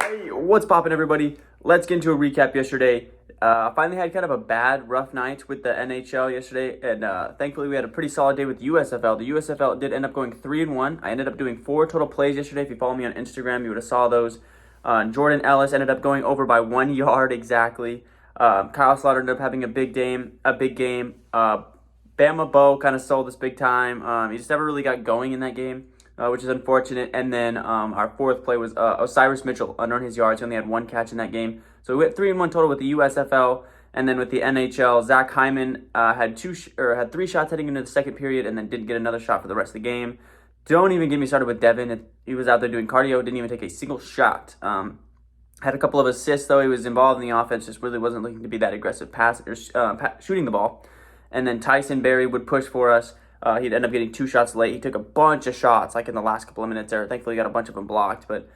Hey, what's poppin', everybody? Let's get into a recap yesterday. Finally had kind of a bad, rough night with the NHL yesterday, and thankfully we had a pretty solid day with USFL. The USFL did end up going 3-1. I ended up doing 4 total plays yesterday. If you follow me on Instagram, you would have saw those. Jordan Ellis ended up going over by 1 yard exactly. Kyle Slaughter ended up having a big game. Bama Bo kind of sold us big time. He just never really got going in that game, which is unfortunate. And then our fourth play was Osiris Mitchell under his yards. He only had 1 catch in that game. So we went 3-1 total with the USFL. And then with the NHL, Zach Hyman had 3 shots heading into the second period and then didn't get another shot for the rest of the game. Don't even get me started with Devin. He was out there doing cardio, didn't even take a single shot. Had a couple of assists, though. He was involved in the offense, just really wasn't looking to be that aggressive shooting the ball. And then Tyson Berry would push for us. He'd end up getting 2 shots late. He took a bunch of shots, like in the last couple of minutes there. Thankfully, he got a bunch of them blocked. But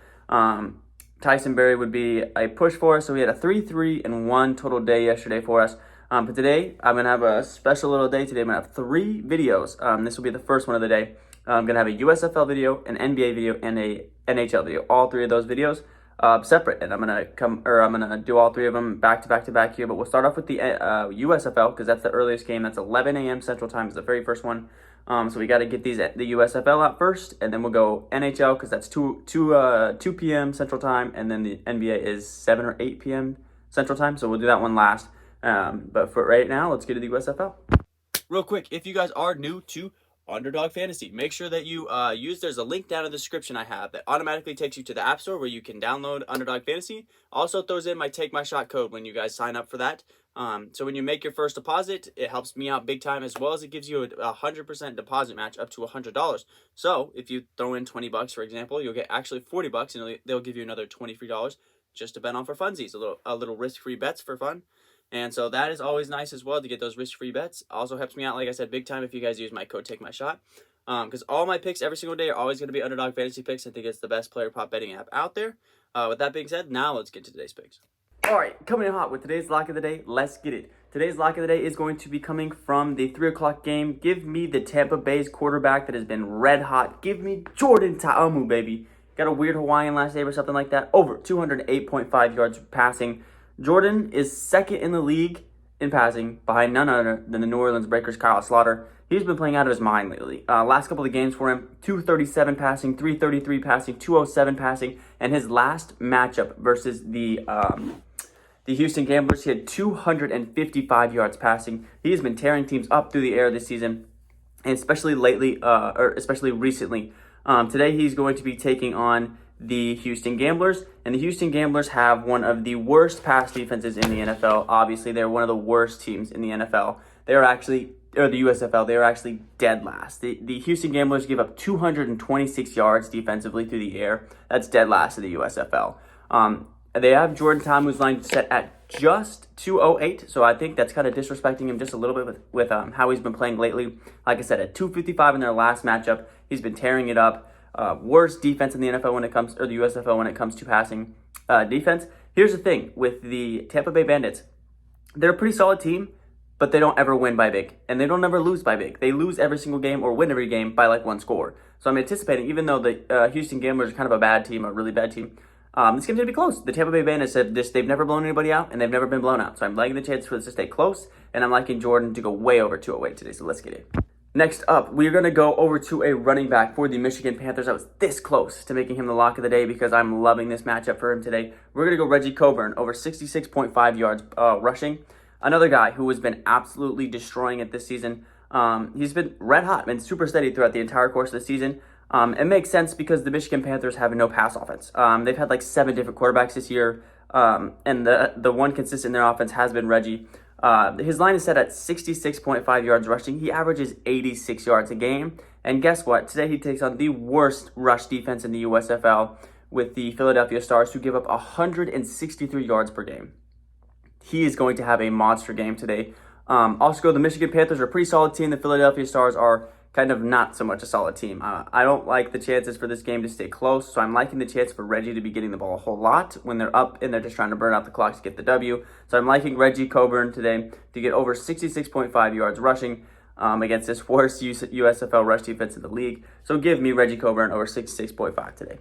Tyson Berry would be a push for us. So we had a 3-3-1 total day yesterday for us. But today, I'm going to have a special little day today. I'm going to have 3 videos. This will be the first one of the day. I'm going to have a USFL video, an NBA video, and a NHL video. All 3 of those videos separate, and I'm gonna do all 3 of them back to back here. But we'll start off with the USFL because that's the earliest game. That's 11 a.m. Central Time is the very first one. So we got to get the USFL out first, and then we'll go NHL because that's 2 p.m. Central Time, and then the NBA is 7 or 8 p.m. Central Time. So we'll do that one last. But for right now, let's get to the USFL. Real quick, if you guys are new to Underdog Fantasy, make sure that you there's a link down in the description I have that automatically takes you to the App Store where you can download Underdog Fantasy. Also throws in my TAKEMYSHOT code when you guys sign up for that. So when you make your first deposit, it helps me out big time, as well as it gives you a 100% deposit match up to $100. So if you throw in $20, for example, you'll get actually $40, and they'll give you another $23 just to bet on for funsies, a little risk-free bets for fun. And so that is always nice as well to get those risk-free bets. Also helps me out, like I said, big time if you guys use my code TAKEMYSHOT. Because all my picks every single day are always going to be Underdog Fantasy picks. I think it's the best player prop betting app out there. With that being said, now let's get to today's picks. All right, coming in hot with today's lock of the day. Let's get it. Today's lock of the day is going to be coming from the 3 o'clock game. Give me the Tampa Bay's quarterback that has been red hot. Give me Jordan Ta'amu, baby. Got a weird Hawaiian last name or something like that. Over 208.5 yards passing. Jordan is second in the league in passing, behind none other than the New Orleans Breakers' Kyle Slaughter. He's been playing out of his mind lately. Last couple of games for him, 237 passing, 333 passing, 207 passing, and his last matchup versus the Houston Gamblers, he had 255 yards passing. He has been tearing teams up through the air this season, and especially lately, or especially recently. Today he's going to be taking on the Houston Gamblers, and the Houston Gamblers have one of the worst pass defenses in the NFL. Obviously, they're one of the worst teams in the NFL. They are actually, or the USFL, they are actually dead last. The Houston Gamblers give up 226 yards defensively through the air. That's dead last to the USFL. They have Jordan Ta'amu's line set at just 208, so I think that's kind of disrespecting him just a little bit with how he's been playing lately. Like I said, at 255 in their last matchup, he's been tearing it up. Worst defense in the NFL when it comes, or the USFL when it comes to passing defense. Here's the thing with the Tampa Bay Bandits. They're a pretty solid team, but they don't ever win by big, and they don't ever lose by big. They lose every single game or win every game by like 1 score. So I'm anticipating, even though the Houston Gamblers are kind of a bad team, a really bad team, this game's going to be close. The Tampa Bay Bandits said this, they've never blown anybody out, and they've never been blown out. So I'm liking the chance for this to stay close, and I'm liking Jordan to go way over 208 today. So let's get it. Next up, we're going to go over to a running back for the Michigan Panthers. I was this close to making him the lock of the day because I'm loving this matchup for him today. We're going to go Reggie Coburn, over 66.5 yards rushing. Another guy who has been absolutely destroying it this season. He's been red hot, been super steady throughout the entire course of the season. It makes sense because the Michigan Panthers have no pass offense. They've had like 7 different quarterbacks this year, and the one consistent in their offense has been Reggie. His line is set at 66.5 yards rushing. He averages 86 yards a game. And guess what? Today he takes on the worst rush defense in the USFL with the Philadelphia Stars, who give up 163 yards per game. He is going to have a monster game today. Also, the Michigan Panthers are a pretty solid team. The Philadelphia Stars are kind of not so much a solid team. I don't like the chances for this game to stay close, so I'm liking the chance for Reggie to be getting the ball a whole lot when they're up and they're just trying to burn out the clock to get the W. So I'm liking Reggie Coburn today to get over 66.5 yards rushing against this worst USFL rush defense in the league. So give me Reggie Coburn over 66.5 today.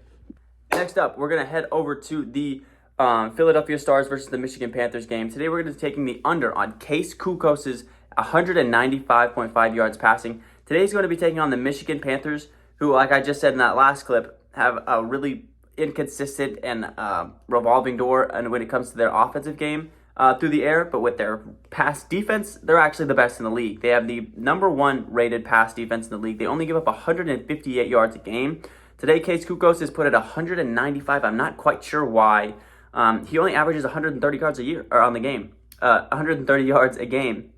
Next up, we're going to head over to the Philadelphia Stars versus the Michigan Panthers game. Today, we're going to be taking the under on Case Kukos's 195.5 yards passing. Today's going to be taking on the Michigan Panthers, who, like I just said in that last clip, have a really inconsistent and revolving door and when it comes to their offensive game through the air, but with their pass defense, they're actually the best in the league. They have the #1 rated pass defense in the league. They only give up 158 yards a game. Today, Case Kukos is put at 195. I'm not quite sure why. He only averages 130 yards a year or on the game, 130 yards a game.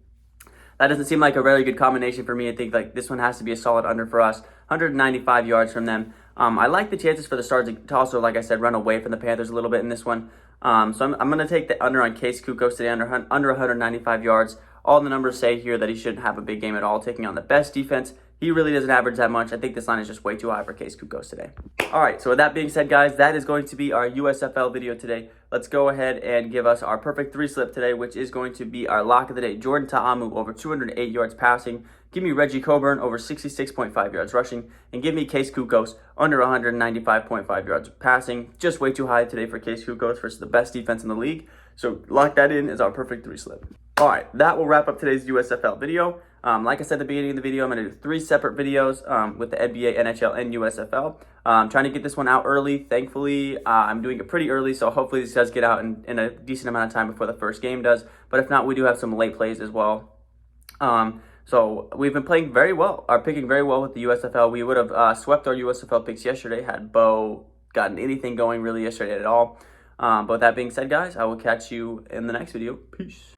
That doesn't seem like a very good combination for me. I think like this one has to be a solid under for us. 195 yards from them. I like the chances for the Stars to also, like I said, run away from the Panthers a little bit in this one. So I'm going to take the under on Case Kukos today, under 195 yards. All the numbers say here that he shouldn't have a big game at all, taking on the best defense. He really doesn't average that much. I think this line is just way too high for Case Kukos today. All right, so with that being said, guys, that is going to be our USFL video today. Let's go ahead and give us our perfect 3 slip today, which is going to be our lock of the day. Jordan Ta'amu over 208 yards passing. Give me Reggie Coburn over 66.5 yards rushing. And give me Case Kukos under 195.5 yards passing. Just way too high today for Case Kukos versus the best defense in the league. So lock that in as our perfect 3 slip. All right, that will wrap up today's USFL video. Like I said at the beginning of the video, I'm going to do 3 separate videos with the NBA, NHL, and USFL. I'm trying to get this one out early. Thankfully, I'm doing it pretty early, so hopefully this does get out in a decent amount of time before the first game does. But if not, we do have some late plays as well. So we've been playing very well, picking very well with the USFL. We would have swept our USFL picks yesterday had Bo gotten anything going really yesterday at all. But with that being said, guys, I will catch you in the next video. Peace.